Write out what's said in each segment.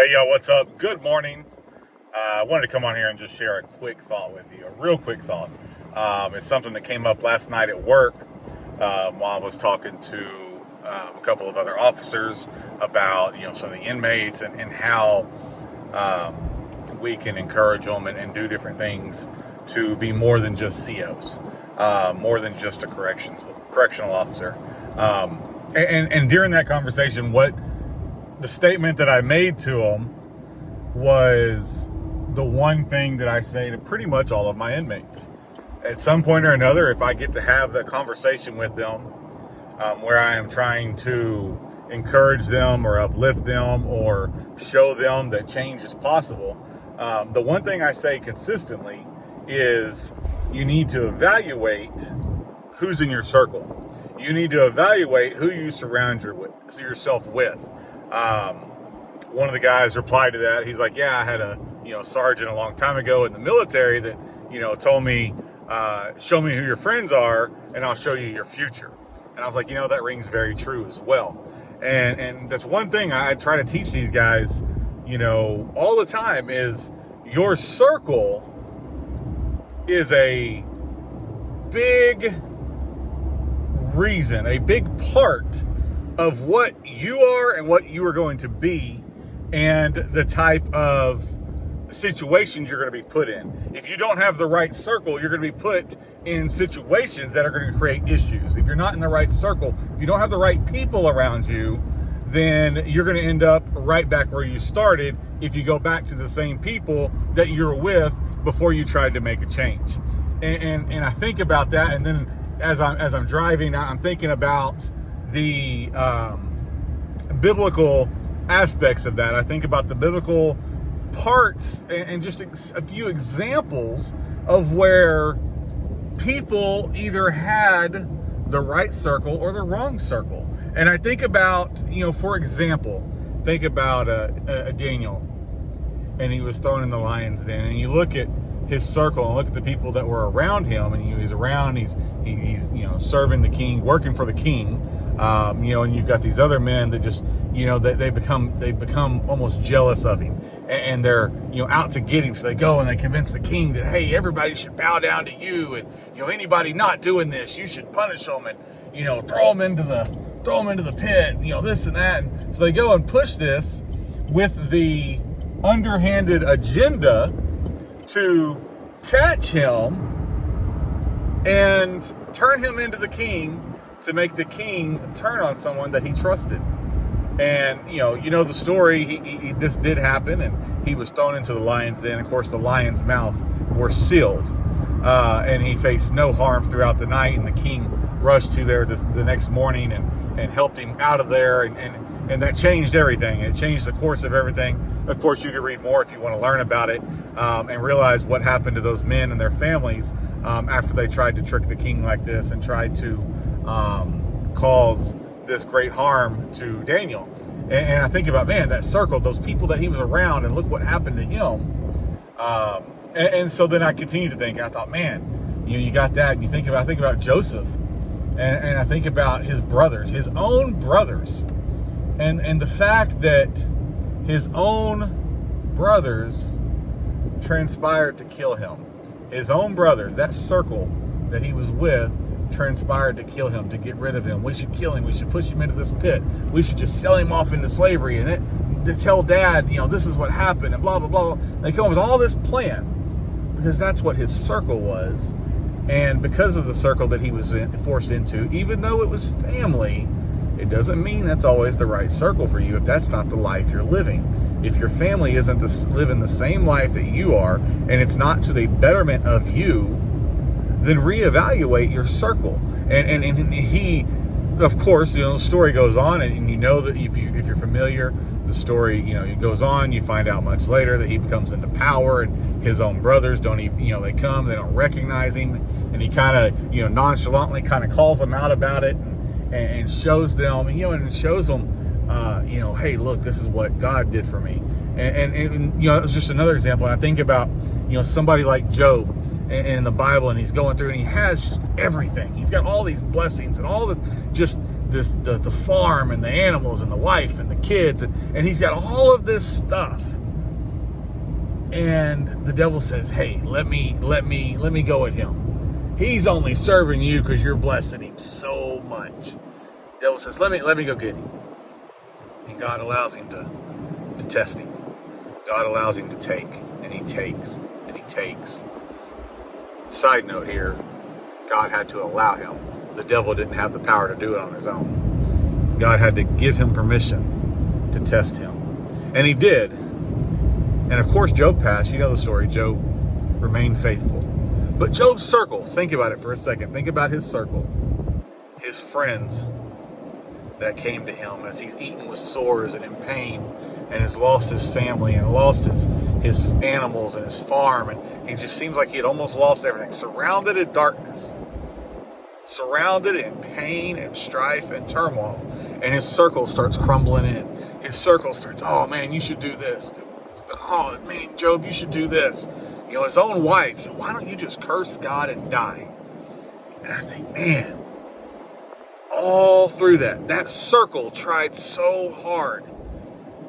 Hey, yo, what's up? Good morning. I wanted to come on here and just share a quick thought with you, a real quick thought. It's something that came up last night at work while I was talking to a couple of other officers about, some of the inmates and how we can encourage them and do different things to be more than just COs, more than just a correctional officer. And during that conversation, the statement that I made to them was the one thing that I say to pretty much all of my inmates. At some point or another, if I get to have the conversation with them where I am trying to encourage them or uplift them or show them that change is possible, the one thing I say consistently is you need to evaluate who's in your circle. You need to evaluate who you surround yourself with. One of the guys replied to that. He's like, yeah, I had a sergeant a long time ago in the military that told me, show me who your friends are and I'll show you your future. And I was like, that rings very true as well. And that's one thing I try to teach these guys all the time is your circle is a big reason, a big part of what you are and what you are going to be and the type of situations you're going to be put in. If you don't have the right circle, you're going to be put in situations that are going to create issues. If you're not in the right circle, if you don't have the right people around you, then you're going to end up right back where you started if you go back to the same people that you were with before you tried to make a change. And I think about that, and then as I'm driving, I'm thinking about the biblical aspects of that. I think about the biblical parts and just a few examples of where people either had the right circle or the wrong circle. And I think about, for example, think about Daniel, and he was thrown in the lion's den, and you look at his circle and look at the people that were around him, and he's serving the king, working for the king, and you've got these other men that just they become almost jealous of him, and they're out to get him. So they go and they convince the king that, hey, everybody should bow down to you, and anybody not doing this, you should punish them and throw them into the pit, this and that. And so they go and push this with the underhanded agenda to catch him and turn him into the king, to make the king turn on someone that he trusted. And the story. This did happen, and he was thrown into the lion's den. Of course, the lion's mouth were sealed, and he faced no harm throughout the night. And the king rushed to there the next morning and helped him out of there, and that changed everything. It changed the course of everything. Of course, you can read more if you want to learn about it and realize what happened to those men and their families after they tried to trick the king like this and tried to cause this great harm to Daniel. And I think about, man, that circle, those people that he was around, and look what happened to him. And so then I continued to think, I thought, man, you got that, and I think about Joseph, and I think about his brothers, his own brothers, and the fact that his own brothers transpired to kill him. His own brothers, that circle that he was with, transpired to kill him, to get rid of him. We should kill him. We should push him into this pit. We should just sell him off into slavery, and to tell dad, this is what happened, and blah, blah, blah. They come up with all this plan because that's what his circle was. And because of the circle that he was forced into, even though it was family, it doesn't mean that's always the right circle for you if that's not the life you're living. If your family isn't living the same life that you are, and it's not to the betterment of you, then reevaluate your circle. And he, of course, the story goes on, and that if you're familiar, the story, it goes on. You find out much later that he comes into power, and his own brothers don't even, they don't recognize him, and he kind of, nonchalantly kind of calls them out about it, and shows them, and shows them, hey, look, this is what God did for me. And it's just another example. And I think about, somebody like Job in the Bible, and he's going through, and he has just everything. He's got all these blessings and all this, just the farm and the animals and the wife and the kids, and he's got all of this stuff. And the devil says, hey, let me go at him. He's only serving you because you're blessing him so much. The devil says, let me go get him. And God allows him to test him. God allows him to take, and he takes, and he takes. Side note here, God had to allow him. The devil didn't have the power to do it on his own. God had to give him permission to test him. And he did. And of course, Job passed. You know the story. Job remained faithful. But Job's circle, think about it for a second. Think about his circle. His friends that came to him as he's eaten with sores and in pain, and has lost his family and lost his animals and his farm. And he just seems like he had almost lost everything. Surrounded in darkness. Surrounded in pain and strife and turmoil. And his circle starts crumbling in. His circle starts, oh man, you should do this. Oh man, Job, you should do this. You know, his own wife, why don't you just curse God and die? And I think, man, all through that circle tried so hard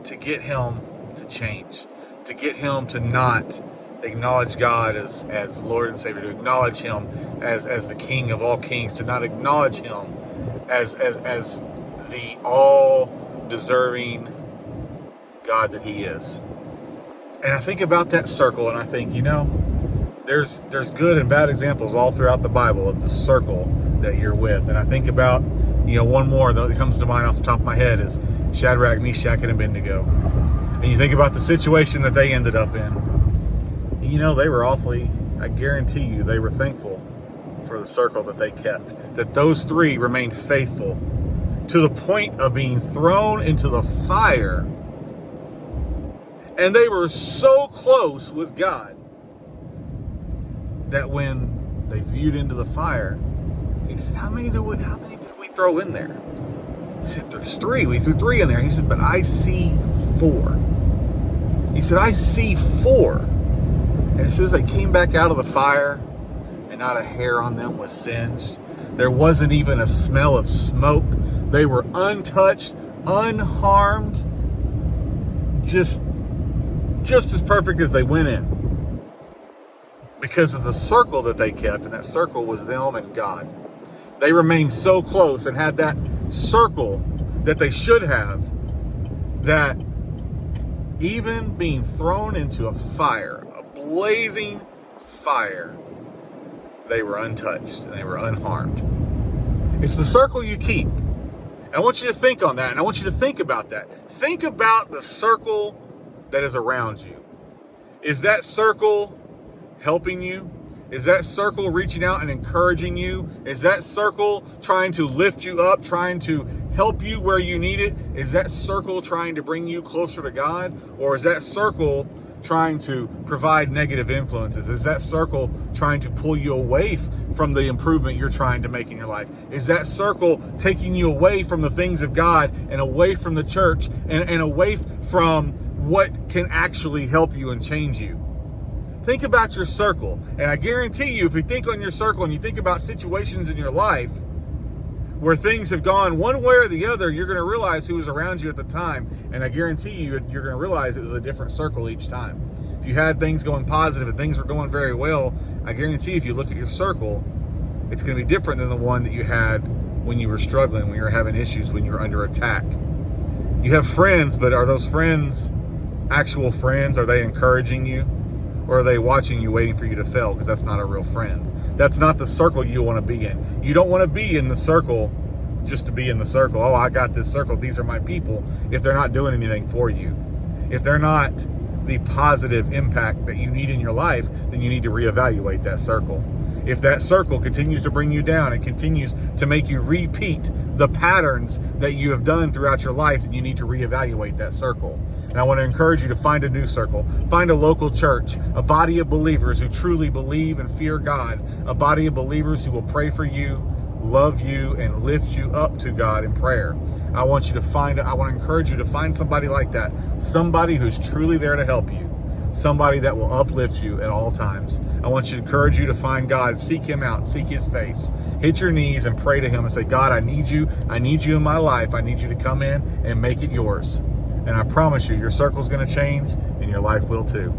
to get him to change, to get him to not acknowledge God as Lord and Savior, to acknowledge him as the King of all kings, to not acknowledge him as the all deserving God that he is. And I think about that circle, and I think, you know, there's good and bad examples all throughout the Bible of the circle that you're with. And I think about, you know, one more that comes to mind off the top of my head is Shadrach, Meshach, and Abednego. And you think about the situation that they ended up in. You know, they were I guarantee you, they were thankful for the circle that they kept. That those three remained faithful to the point of being thrown into the fire. And they were so close with God that when they viewed into the fire, he said, how many did we throw in there? He said, there's three. We threw three in there. He said, but I see four. He said, I see four. And it says they came back out of the fire and not a hair on them was singed. There wasn't even a smell of smoke. They were untouched, unharmed, just as perfect as they went in, because of the circle that they kept, and that circle was them and God. They remained so close and had that circle that they should have, that even being thrown into a fire, a blazing fire, they were untouched and they were unharmed. It's the circle you keep. And I want you to think on that, and I want you to think about that. Think about the circle that is around you. Is that circle helping you? Is that circle reaching out and encouraging you? Is that circle trying to lift you up, trying to help you where you need it? Is that circle trying to bring you closer to God? Or is that circle trying to provide negative influences? Is that circle trying to pull you away from the improvement you're trying to make in your life? Is that circle taking you away from the things of God and away from the church and away from what can actually help you and change you? Think about your circle. And I guarantee you, if you think on your circle and you think about situations in your life where things have gone one way or the other, you're going to realize who was around you at the time. And I guarantee you, you're going to realize it was a different circle each time. If you had things going positive and things were going very well, I guarantee if you look at your circle, it's going to be different than the one that you had when you were struggling, when you were having issues, when you were under attack. You have friends, but are those friends actual friends? Are they encouraging you? Or are they watching you, waiting for you to fail? Because that's not a real friend. That's not the circle you want to be in. You don't want to be in the circle just to be in the circle. Oh, I got this circle. These are my people. If they're not doing anything for you, if they're not the positive impact that you need in your life, then you need to reevaluate that circle. If that circle continues to bring you down and continues to make you repeat the patterns that you have done throughout your life, then you need to reevaluate that circle. And I want to encourage you to find a new circle. Find a local church, a body of believers who truly believe and fear God, a body of believers who will pray for you, love you, and lift you up to God in prayer. I want to encourage you to find somebody like that, somebody who's truly there to help you, somebody that will uplift you at all times. I want to encourage you to find God, seek him out, seek his face, hit your knees and pray to him and say, God, I need you in my life. I need you to come in and make it yours. And I promise you, your circle's going to change and your life will too.